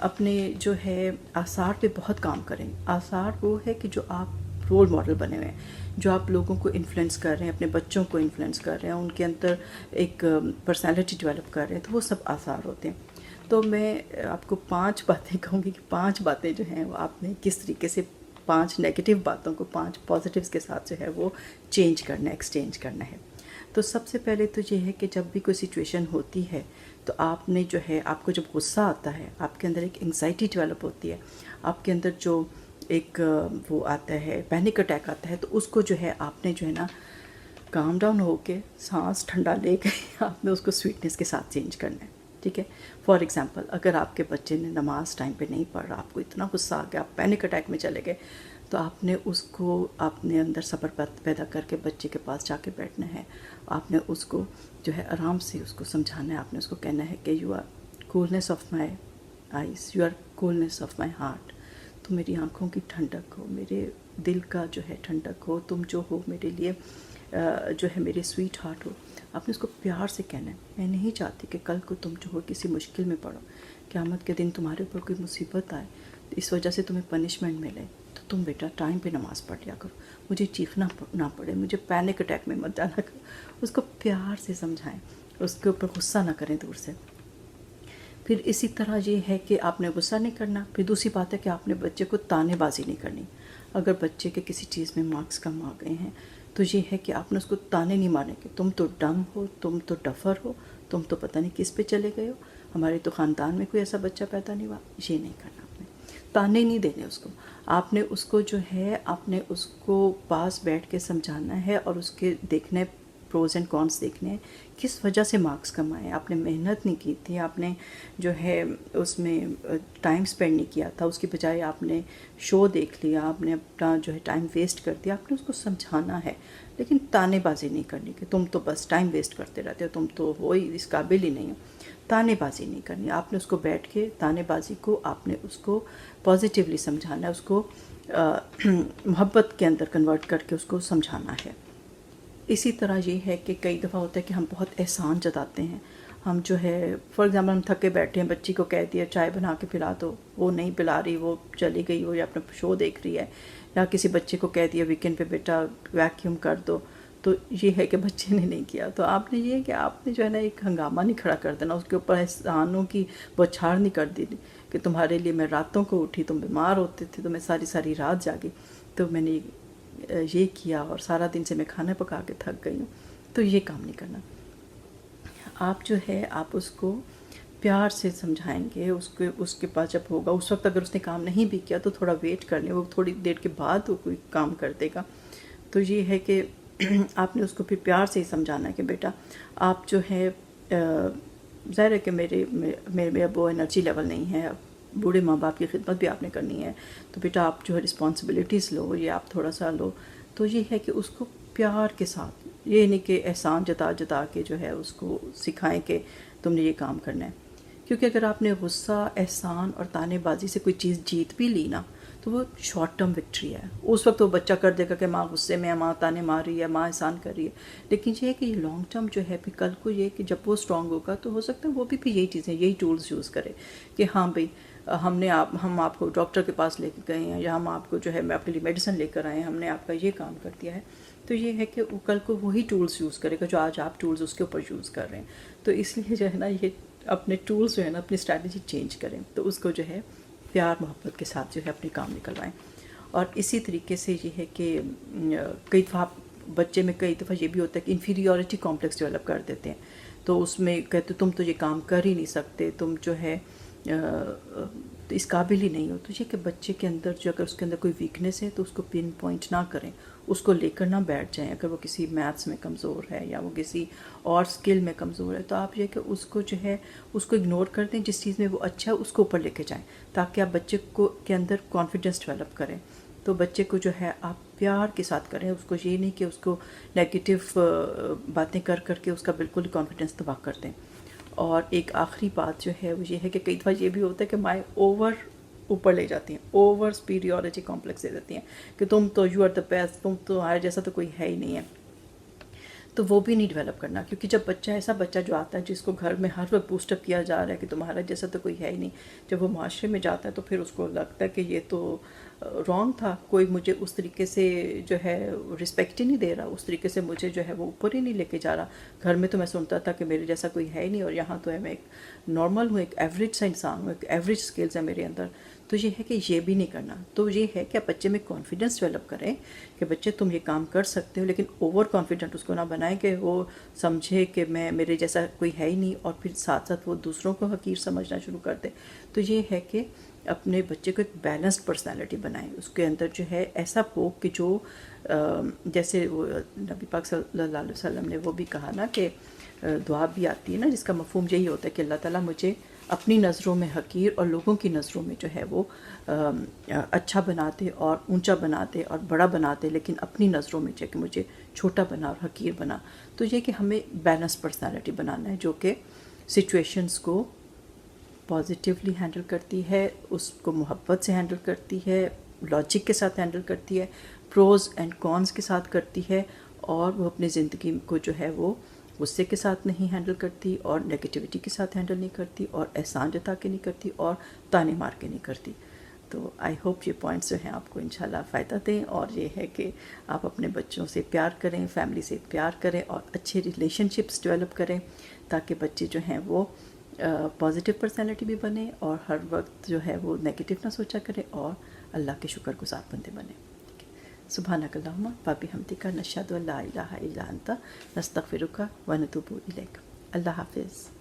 اپنے جو ہے آثار پہ بہت کام کریں. آثار وہ ہے کہ جو آپ رول ماڈل بنے ہوئے ہیں، جو آپ لوگوں کو انفلوئنس کر رہے ہیں، اپنے بچوں کو انفلوئنس کر رہے ہیں، ان کے اندر ایک پرسنالٹی ڈیولپ کر رہے ہیں، تو وہ سب آثار ہوتے ہیں. تو میں آپ کو 5 باتیں کہوں گی کہ 5 باتیں جو ہیں وہ آپ نے کس طریقے سے 5 نیگیٹو باتوں کو 5 پازیٹیوز کے ساتھ جو ہے وہ چینج کرنا ہے، ایکسچینج کرنا ہے. تو سب سے پہلے تو یہ ہے کہ جب بھی کوئی سچویشن ہوتی ہے تو آپ نے جو ہے، آپ کو جب غصہ آتا ہے، آپ کے اندر ایک انگزائٹی ڈیولپ ہوتی ہے، آپ کے اندر جو ایک وہ آتا ہے، پینک اٹیک آتا ہے، تو اس کو جو ہے آپ نے جو ہے نا کام ڈاؤن ہو کے سانس ٹھنڈا لے کے آپ نے اس کو سویٹنس کے ساتھ چینج کرنا ہے. ٹھیک ہے. فار ایگزامپل، اگر آپ کے بچے نے نماز ٹائم پہ نہیں پڑھ رہا، آپ کو اتنا غصہ آ گیا، آپ پینک اٹیک میں چلے گئے، تو آپ نے اس کو اپنے اندر صبر پیدا کر کے بچے کے پاس جا کے بیٹھنا ہے. آپ نے اس کو جو ہے آرام سے اس کو سمجھانا ہے. آپ نے اس کو کہنا ہے کہ you are coolness of my eyes, you are coolness of my heart. تو میری آنکھوں کی ٹھنڈک ہو، میرے دل کا جو ہے ٹھنڈک ہو، تم جو ہو میرے لیے جو ہے میرے سویٹ ہارٹ ہو. آپ نے اس کو پیار سے کہنا ہے. میں نہیں چاہتی کہ کل کو تم جو ہو کسی مشکل میں پڑو، قیامت کے دن تمہارے اوپر کوئی مصیبت آئے، تو اس وجہ سے تمہیں پنشمنٹ ملے، تو تم بیٹا ٹائم پہ نماز پڑھ لیا کرو، مجھے چیخنا نہ پڑے، مجھے پینک اٹیک میں مت جانا کرو. اس کو پیار سے سمجھائیں، اس کے اوپر غصہ نہ کریں دور سے. پھر اسی طرح یہ ہے کہ آپ نے غصہ نہیں کرنا. پھر دوسری بات ہے کہ آپ نے بچے کو تانے بازی نہیں کرنی. اگر بچے کے کسی چیز میں مارکس کم آ گئے ہیں تو یہ ہے کہ آپ نے اس کو تانے نہیں مارنے کہ تم تو ڈم ہو، تم تو ڈفر ہو، تم تو پتہ نہیں کس پہ چلے گئے ہو، ہمارے تو خاندان میں کوئی ایسا بچہ پیدا نہیں ہوا. یہ نہیں کرنا آپ نے. تانے نہیں دینے اس کو. آپ نے اس کو جو ہے، آپ نے اس کو پاس بیٹھ کے سمجھانا ہے اور اس کے دیکھنے پروز اینڈ کونس دیکھنے ہیں، کس وجہ سے مارکس کم آئے. آپ نے محنت نہیں کی تھی، آپ نے جو ہے اس میں ٹائم سپینڈ نہیں کیا تھا، اس کی بجائے آپ نے شو دیکھ لیا، آپ نے اپنا جو ہے ٹائم ویسٹ کر دیا. آپ نے اس کو سمجھانا ہے، لیکن تانے بازی نہیں کرنی کہ تم تو بس ٹائم ویسٹ کرتے رہتے ہو، تم تو وہی اس قابل ہی نہیں ہو. تانے بازی نہیں کرنی. آپ نے اس کو بیٹھ کے تانے بازی کو آپ نے اس کو پازیٹیولی سمجھانا ہے، اس کو محبت کے اندر کنورٹ کر کے اس کو سمجھانا ہے. اسی طرح یہ ہے کہ کئی دفعہ ہوتا ہے کہ ہم بہت احسان جتاتے ہیں. ہم جو ہے فار ایگزامپل ہم تھکے بیٹھے ہیں، بچی کو کہہ دیا چائے بنا کے پلا دو، وہ نہیں پلا رہی، وہ چلی گئی، وہ یا اپنا شو دیکھ رہی ہے، یا کسی بچے کو کہہ دیا ویکینڈ پہ بیٹا ویکیوم کر دو، تو یہ ہے کہ بچے نے نہیں کیا. تو آپ نے یہ ہے کہ آپ نے جو ہے نا ایک ہنگامہ نہیں کھڑا کر دینا، اس کے اوپر احسانوں کی بوچھار نہیں کر دی کہ تمہارے لیے میں راتوں کو اٹھی، تم بیمار ہوتے تھے تو میں ساری ساری رات جاگی، تو میں نے یہ کیا اور سارا دن سے میں کھانا پکا کے تھک گئی ہوں. تو یہ کام نہیں کرنا. آپ جو ہے آپ اس کو پیار سے سمجھائیں گے. اس کے پاس جب ہوگا اس وقت اگر اس نے کام نہیں بھی کیا تو تھوڑا ویٹ کر لیں، وہ تھوڑی دیر کے بعد وہ کوئی کام کر دے گا. تو یہ ہے کہ آپ نے اس کو پھر پیار سے ہی سمجھانا ہے کہ بیٹا آپ جو ہے ظاہر ہے کہ میرے ابو انرجی لیول نہیں ہے، بوڑھے ماں باپ کی خدمت بھی آپ نے کرنی ہے، تو بیٹا آپ جو ہے رسپانسبلٹیز لو، یہ آپ تھوڑا سا لو. تو یہ ہے کہ اس کو پیار کے ساتھ، یہ نہیں کہ احسان جتا کے جو ہے اس کو سکھائیں کہ تم نے یہ کام کرنا ہے. کیونکہ اگر آپ نے غصہ، احسان اور تانے بازی سے کوئی چیز جیت بھی لی نا تو وہ شارٹ ٹرم وکٹری ہے. اس وقت وہ بچہ کر دے گا کہ ماں غصے میں ہے، ماں تانے مار رہی ہے، ماں احسان کر رہی ہے. لیکن یہ ہے کہ یہ لانگ ٹرم جو ہے، پھر کل کو یہ کہ جب وہ اسٹرانگ ہوگا تو ہو سکتا ہے وہ بھی یہی چیزیں، یہی ٹولز یوز کرے کہ ہاں بھئی ہم آپ کو ڈاکٹر کے پاس لے کے گئے ہیں، یا ہم آپ کو جو ہے میں اپنے لیے میڈیسن لے کر آئے ہیں، ہم نے آپ کا یہ کام کر دیا ہے. تو یہ ہے کہ وہ کل کو وہی ٹولز یوز کرے گا جو آج آپ ٹولز اس کے اوپر یوز کر رہے ہیں. تو اس لیے جو ہے نا یہ اپنے ٹولز جو ہے نا اپنی اسٹریٹجی چینج کریں، تو اس کو جو ہے پیار محبت کے ساتھ جو ہے اپنے کام نکلوائیں. اور اسی طریقے سے یہ ہے کہ کئی دفعہ بچے میں کئی دفعہ یہ بھی ہوتا ہے کہ انفیریورٹی کمپلیکس ڈیولپ کر دیتے ہیں. تو اس میں کہتے تم تو یہ کام کر ہی نہیں سکتے، تم جو ہے اس قابل ہی نہیں ہو. تو یہ کہ بچے کے اندر جو اگر اس کے اندر کوئی ویکنیس ہے تو اس کو پن پوائنٹ نہ کریں، اس کو لے کر نہ بیٹھ جائیں. اگر وہ کسی میتھس میں کمزور ہے یا وہ کسی اور سکل میں کمزور ہے تو آپ یہ کہ اس کو جو ہے اس کو اگنور کر دیں. جس چیز میں وہ اچھا ہے اس کو اوپر لے کے جائیں تاکہ آپ بچے کے اندر کانفیڈنس ڈیولپ کریں. تو بچے کو جو ہے آپ پیار کے ساتھ کریں، اس کو یہ نہیں کہ اس کو نیگیٹو باتیں کر کے اس کا بالکل کانفیڈنس تباہ کر دیں. اور ایک آخری بات جو ہے وہ یہ ہے کہ کئی دفعہ یہ بھی ہوتا ہے کہ مائیں اوپر لے جاتی ہیں، اوور سپیریورٹی کمپلیکس دے دیتی ہیں کہ تم تو یو آر دا بیسٹ، تم تو ہمارے جیسا تو کوئی ہے ہی نہیں ہے. تو وہ بھی نہیں ڈیولپ کرنا، کیونکہ جب بچہ ایسا بچہ جو آتا ہے جس کو گھر میں ہر وقت بوسٹ اپ کیا جا رہا ہے کہ تمہارا جیسا تو کوئی ہے ہی نہیں، جب وہ معاشرے میں جاتا ہے تو پھر اس کو لگتا ہے کہ یہ تو رانگ تھا، کوئی مجھے اس طریقے سے جو ہے رسپیکٹ ہی نہیں دے رہا، اس طریقے سے مجھے جو ہے وہ اوپر ہی نہیں لے کے جا رہا، گھر میں تو میں سنتا تھا کہ میرے جیسا کوئی ہے ہی نہیں، اور یہاں تو ہے میں ایک نارمل ہوں، ایک ایوریج سا انسان ہوں، ایک ایوریج اسکلز ہے میرے اندر. تو یہ ہے کہ یہ بھی نہیں کرنا. تو یہ ہے کہ آپ بچے میں کانفیڈنس ڈیولپ کریں کہ بچے تم یہ کام کر سکتے ہو، لیکن اوور کانفیڈنٹ اس کو نہ بنائیں کہ وہ سمجھے کہ میرے جیسا کوئی ہے ہی نہیں، اور پھر ساتھ ساتھ وہ دوسروں کو حقیر سمجھنا شروع کر دے. تو یہ ہے کہ اپنے بچے کو ایک بیلنسڈ پرسنالٹی بنائیں، اس کے اندر جو ہے ایسا ہو کہ جو جیسے وہ نبی پاک صلی اللہ علیہ وسلم نے وہ بھی کہا نا کہ دعا بھی آتی ہے نا جس کا مفہوم یہی ہوتا ہے کہ اللہ تعالیٰ مجھے اپنی نظروں میں حقیر اور لوگوں کی نظروں میں جو ہے وہ اچھا بناتے اور اونچا بناتے اور بڑا بناتے، لیکن اپنی نظروں میں جو کہ مجھے چھوٹا بنا اور حقیر بنا. تو یہ کہ ہمیں بیلنس پرسنالٹی بنانا ہے جو کہ سچویشنز کو پازیٹیولی ہینڈل کرتی ہے، اس کو محبت سے ہینڈل کرتی ہے، لاجک کے ساتھ ہینڈل کرتی ہے، پروز اینڈ کونز کے ساتھ کرتی ہے، اور وہ اپنی زندگی کو جو ہے وہ غصے کے ساتھ نہیں ہینڈل کرتی، اور نیگیٹیوٹی کے ساتھ ہینڈل نہیں کرتی، اور احسان جتا کے نہیں کرتی، اور تانے مار کے نہیں کرتی. تو آئی ہوپ یہ پوائنٹس جو ہیں آپ کو انشاءاللہ فائدہ دیں، اور یہ ہے کہ آپ اپنے بچوں سے پیار کریں، فیملی سے پیار کریں، اور اچھے ریلیشن شپس ڈیولپ کریں تاکہ بچے جو ہیں وہ پازیٹیو پرسنالٹی بھی بنے، اور ہر وقت جو ہے وہ نیگیٹیو نہ سوچا کرے، اور اللہ کے شکر گزار بندے بنے. سبحانک اللہم و بحمدک نشہد ان لا الہ الا انت نستغفرک و نتوب الیک. اللہ حافظ.